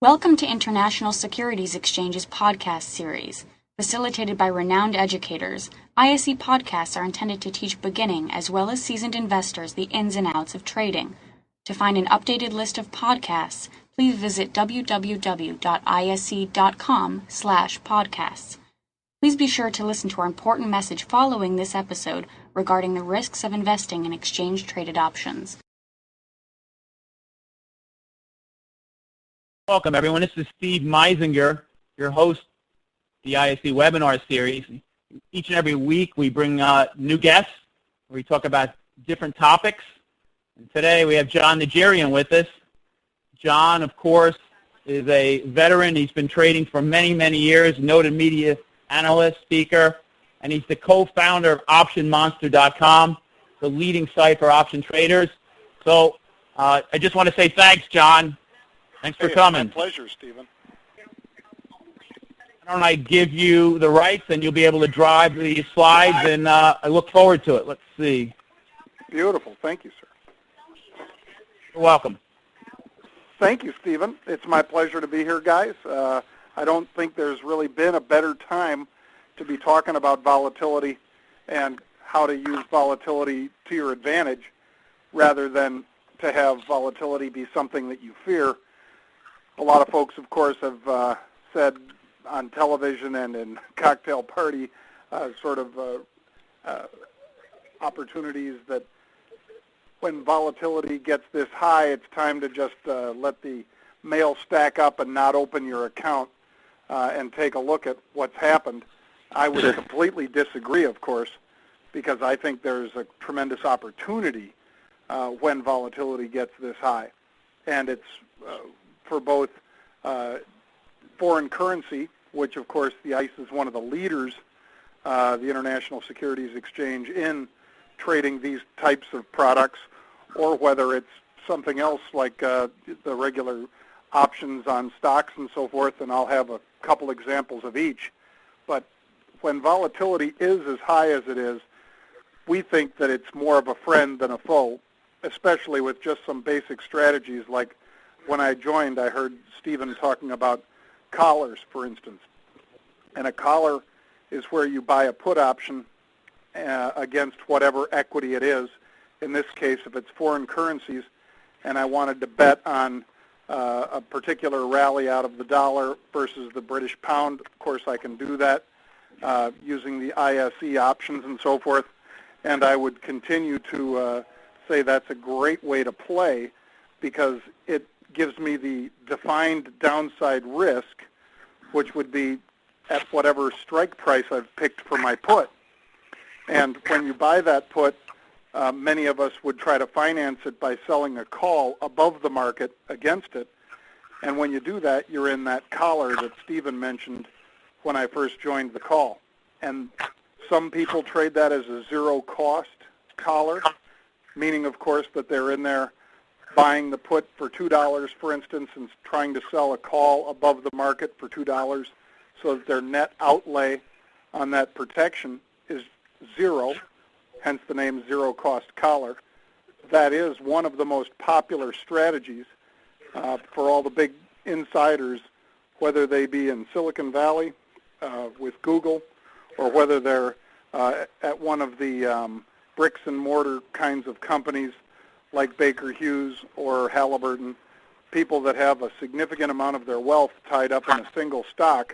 Welcome to International Securities Exchange's podcast series. Facilitated by renowned educators, ISE podcasts are intended to teach beginning as well as seasoned investors the ins and outs of trading. To find an updated list of podcasts, please visit www.ise.com/podcasts. Please be sure to listen to our important message following this episode regarding the risks of investing in exchange-traded options. Welcome, everyone. This is Steve Meisinger, your host of the ISE webinar series. Each and every week, we bring new guests. We talk about different topics. And today, we have John Najarian with us. John, of course, is a veteran. He's been trading for many, many years, noted media analyst, speaker, and he's the co-founder of OptionMonster.com, the leading site for option traders. So I just want to say thanks, John. Thanks for coming. It's my pleasure, Stephen. Why don't I give you the rights, and you'll be able to drive the slides, and I look forward to it. Let's see. Beautiful. Thank you, sir. You're welcome. Thank you, Stephen. It's my pleasure to be here, guys. I don't think there's really been a better time to be talking about volatility and how to use volatility to your advantage rather than to have volatility be something that you fear. A lot of folks, of course, have said on television and in cocktail party opportunities that when volatility gets this high, it's time to just let the mail stack up and not open your account and take a look at what's happened. I would completely disagree, of course, because I think there's a tremendous opportunity when volatility gets this high. And it's for both foreign currency, which, of course, the ICE is one of the leaders, the International Securities Exchange, in trading these types of products, or whether it's something else like the regular options on stocks and so forth, and I'll have a couple examples of each. But when volatility is as high as it is, we think that it's more of a friend than a foe, especially with just some basic strategies. Like when I joined, I heard Stephen talking about collars, for instance. And a collar is where you buy a put option against whatever equity it is. In this case, if it's foreign currencies, and I wanted to bet on a particular rally out of the dollar versus the British pound, of course I can do that using the ISE options and so forth. And I would continue to say that's a great way to play because it gives me the defined downside risk, which would be at whatever strike price I've picked for my put. And when you buy that put, many of us would try to finance it by selling a call above the market against it. And when you do that, you're in that collar that Stephen mentioned when I first joined the call. And some people trade that as a zero-cost collar, meaning, of course, that they're in there buying the put for $2, for instance, and trying to sell a call above the market for $2 so that their net outlay on that protection is zero, hence the name zero-cost collar. That is one of the most popular strategies for all the big insiders, whether they be in Silicon Valley with Google or whether they're at one of the bricks and mortar kinds of companies like Baker Hughes or Halliburton. People that have a significant amount of their wealth tied up in a single stock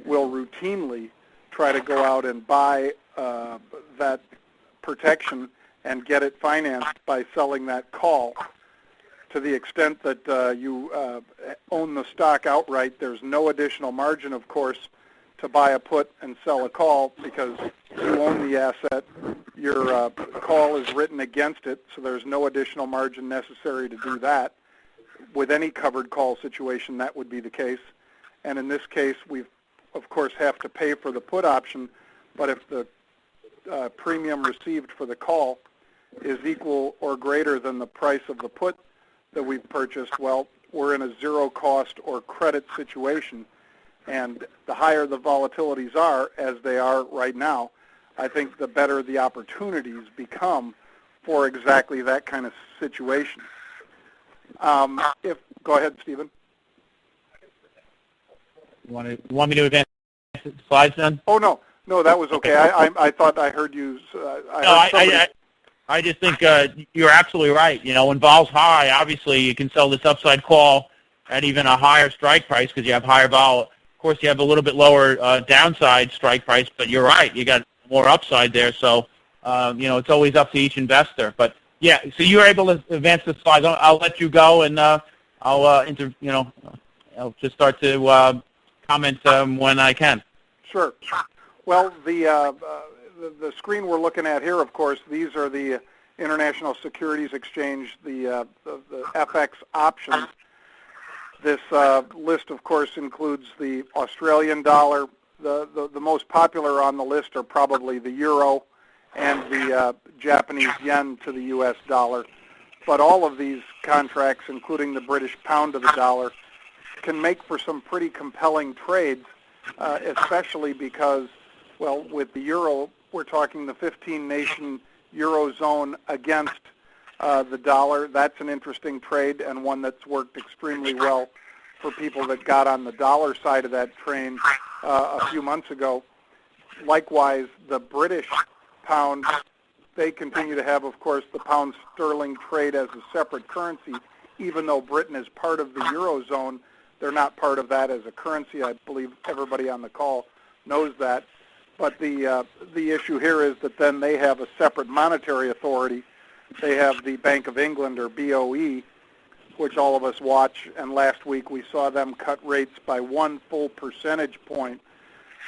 will routinely try to go out and buy that protection and get it financed by selling that call. To the extent that you own the stock outright, there's no additional margin, of course, to buy a put and sell a call because you own the asset. Your call is written against it, so there's no additional margin necessary to do that. With any covered call situation, that would be the case. And in this case, we, of course, have to pay for the put option, but if the premium received for the call is equal or greater than the price of the put that we've purchased, well, we're in a zero-cost or credit situation. And the higher the volatilities are, as they are right now, I think the better the opportunities become for exactly that kind of situation. Go ahead, Stephen. You want me to advance the slides then? Oh, no, that was okay. I thought I heard you. I just think you're absolutely right. When vol's high, obviously you can sell this upside call at even a higher strike price because you have higher vol. Of course, you have a little bit lower downside strike price, but you're right. You got more upside there. So, it's always up to each investor. But, yeah, so you're able to advance the slides. I'll let you go, and I'll just start to comment when I can. Sure. Well, the screen we're looking at here, of course, these are the International Securities Exchange, the FX options. This list, of course, includes the Australian dollar. The most popular on the list are probably the euro and the Japanese yen to the U.S. dollar. But all of these contracts, including the British pound to the dollar, can make for some pretty compelling trades, especially because, well, with the euro, we're talking the 15-nation eurozone against the dollar. That's an interesting trade and one that's worked extremely well for people that got on the dollar side of that train a few months ago. Likewise, the British pound, they continue to have, of course, the pound sterling trade as a separate currency. Even though Britain is part of the eurozone, they're not part of that as a currency. I believe everybody on the call knows that. But the issue here is that then they have a separate monetary authority. They have the Bank of England, or BOE, which all of us watch, and last week we saw them cut rates by 1 full percentage point.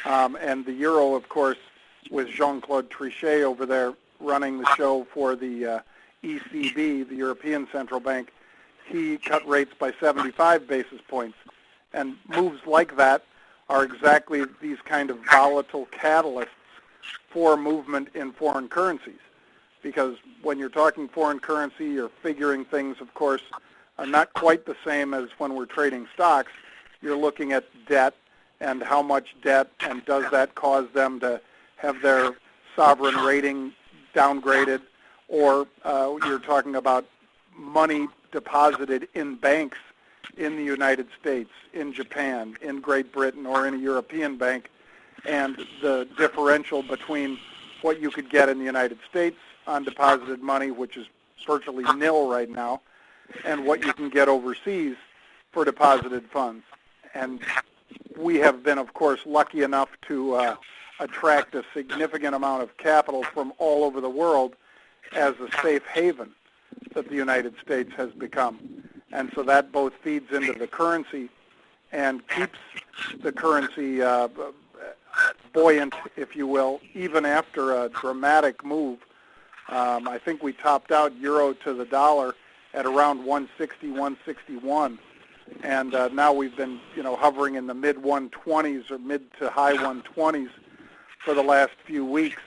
And the euro, of course, with Jean-Claude Trichet over there running the show for the ECB, the European Central Bank, he cut rates by 75 basis points. And moves like that are exactly these kind of volatile catalysts for movement in foreign currencies. Because when you're talking foreign currency, you're figuring things, of course, are not quite the same as when we're trading stocks. You're looking at debt and how much debt, and does that cause them to have their sovereign rating downgraded, or you're talking about money deposited in banks in the United States, in Japan, in Great Britain, or in a European bank, and the differential between what you could get in the United States on deposited money, which is virtually nil right now, and what you can get overseas for deposited funds. And we have been, of course, lucky enough to attract a significant amount of capital from all over the world as a safe haven that the United States has become. And so that both feeds into the currency and keeps the currency buoyant, if you will, even after a dramatic move. I think we topped out euro to the dollar at around 160, 161. And now we've been, hovering in the mid-120s or mid to high 120s for the last few weeks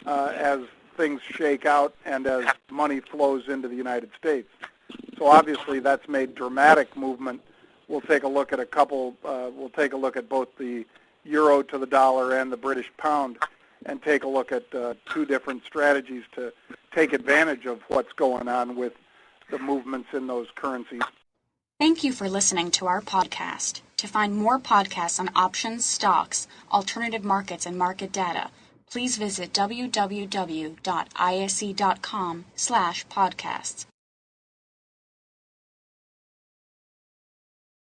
as things shake out and as money flows into the United States. So obviously that's made dramatic movement. We'll take a look at we'll take a look at both the euro to the dollar and the British pound, and take a look at two different strategies to take advantage of what's going on with the movements in those currencies. Thank you for listening to our podcast. To find more podcasts on options, stocks, alternative markets, and market data, please visit www.isc.com/podcasts.